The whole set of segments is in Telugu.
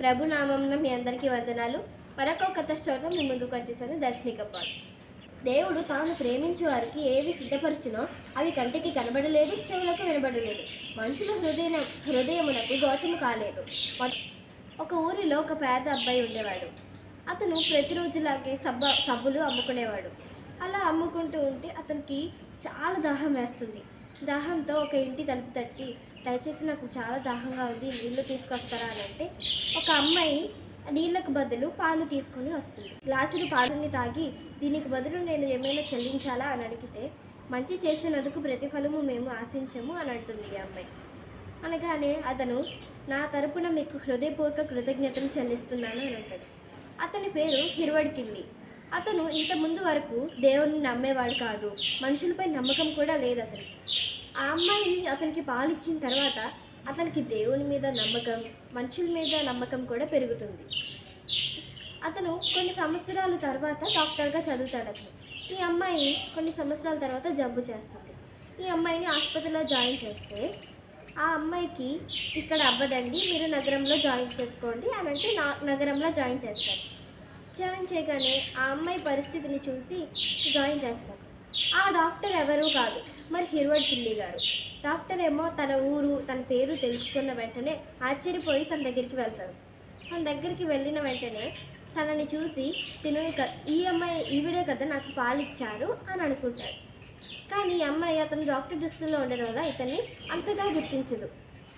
ప్రభునామంలో మీ అందరికీ వందనాలు. మరొక కథ స్టోరీతో మీ ముందుకు వచ్చేసాను. దర్శనికపాల్. దేవుడు తాను ప్రేమించే వారికి ఏవి సిద్ధపరచునో అవి కంటికి కనబడలేదు, చెవులకు వినబడలేదు, మనుషుల హృదయమునకు గోచము కాలేదు. ఒక ఊరిలో ఒక పేద అబ్బాయి ఉండేవాడు. అతను ప్రతిరోజులాగే సబ్బులు అమ్ముకునేవాడు. అలా అమ్ముకుంటూ ఉంటే అతనికి చాలా దాహం వేస్తుంది. దాహంతో ఒక ఇంటి తలుపు తట్టి, దయచేసి నాకు చాలా దాహంగా ఉంది, నీళ్లు తీసుకొస్తారా అని అంటే ఒక అమ్మాయి నీళ్లకు బదులు పాలు తీసుకొని వస్తుంది. గ్లాసుడు పాలుని తాగి దీనికి బదులు నేను ఏమైనా చెల్లించాలా అని అడిగితే, మంచి చేసినందుకు ప్రతిఫలము మేము ఆశించము అని అంటుంది ఈ అమ్మాయి. అనగానే అతను, నా తరపున మీకు హృదయపూర్వక కృతజ్ఞతలు చెల్లిస్తున్నాను అని అంటాడు. అతని పేరు హిర్వడ్ కిల్లీ. అతను ఇంత ముందు వరకు దేవుని నమ్మేవాడు కాదు, మనుషులపై నమ్మకం కూడా లేదు అతనికి. ఆ అమ్మాయిని అతనికి పాలు ఇచ్చిన తర్వాత అతనికి దేవుని మీద నమ్మకం, మనుషుల మీద నమ్మకం కూడా పెరుగుతుంది. అతను కొన్ని సంవత్సరాల తర్వాత డాక్టర్గా చదువుతాడు. అతను ఈ అమ్మాయి కొన్ని సంవత్సరాల తర్వాత జబ్బు చేస్తుంది. ఈ అమ్మాయిని ఆసుపత్రిలో జాయిన్ చేస్తే ఆ అమ్మాయికి ఇక్కడ అవ్వదండి, మీరు నగరంలో జాయిన్ చేసుకోండి అని అంటే నగరంలో జాయిన్ చేస్తారు. జాయిన్ చేయగానే ఆ అమ్మాయి పరిస్థితిని చూసి జాయిన్ చేస్తారు. ఆ డాక్టర్ ఎవరూ కాదు, మరి హిర్వడ్ కిల్లీ గారు. డాక్టర్ ఏమో తన ఊరు, తన పేరు తెలుసుకున్న వెంటనే ఆశ్చర్యపోయి తన దగ్గరికి వెళ్తారు. తన దగ్గరికి వెళ్ళిన వెంటనే తనని చూసి ఈ అమ్మాయి ఈవిడే కదా నాకు పాలు ఇచ్చారు అని అనుకుంటాడు. కానీ ఈ అమ్మాయి అతను డాక్టర్ దుస్తుల్లో ఉండడం వల్ల ఇతన్ని అంతగా గుర్తించదు.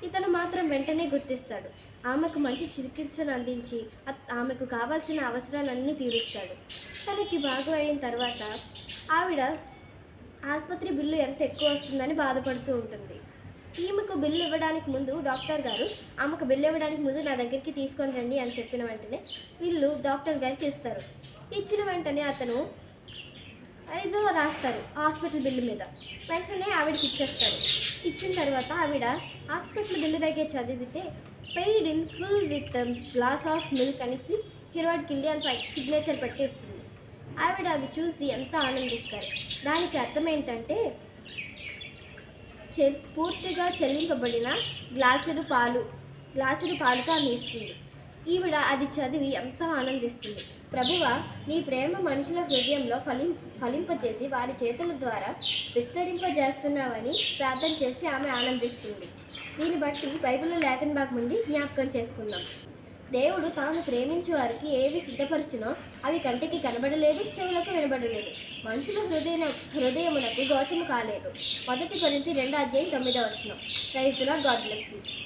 ఇతను మాత్రం వెంటనే గుర్తిస్తాడు. ఆమెకు మంచి చికిత్సను అందించి ఆమెకు కావాల్సిన అవసరాలన్నీ తీరుస్తాడు. తనకి బాగు అయిన తర్వాత ఆవిడ ఆసుపత్రి బిల్లు ఎంత ఎక్కువ వస్తుందని బాధపడుతూ ఉంటుంది. ఈమెకు బిల్లు ఇవ్వడానికి ముందు డాక్టర్ గారు ఆమెకు బిల్లు ఇవ్వడానికి ముందు నా దగ్గరికి తీసుకొని రండి అని చెప్పిన వెంటనే వీళ్ళు డాక్టర్ గారికి ఇస్తారు. ఇచ్చిన వెంటనే అతను ఏదో రాస్తారు హాస్పిటల్ బిల్లు మీద. వెంటనే ఆవిడకి ఇచ్చేస్తారు. ఇచ్చిన తర్వాత ఆవిడ హాస్పిటల్ బిల్లు దగ్గర చదివితే paid in full with glass of milk అనేసి హిర్వడ్ కిల్లీ అని సిగ్నేచర్ పెట్టేస్తుంది. ఆవిడ అది చూసి ఎంతో ఆనందిస్తారు. దానికి అర్థం ఏంటంటే పూర్తిగా చెల్లింపబడిన గ్లాసుడు పాలుతో ఆమె ఇస్తుంది. ఈవిడ అది చదివి ఎంతో ఆనందిస్తుంది. ప్రభువా, నీ ప్రేమ మనుషుల హృదయంలో ఫలింపజేసి వారి చేతుల ద్వారా విస్తరింపజేస్తున్నావని ప్రార్థన చేసి ఆమె ఆనందిస్తుంది. దీన్ని బట్టి బైబిల్లో లేఖన భాగం నుండి జ్ఞాపకం చేసుకుందాం. దేవుడు తాను ప్రేమించే వారికి ఏవి సిద్ధపరచునో అవి కంటికి కనబడలేదు, చెవులకు వినబడలేదు, మనుషుల హృదయమునకు గోచము కాలేదు. 1 కొరింథీ 2:9. Praise the Lord. God bless you.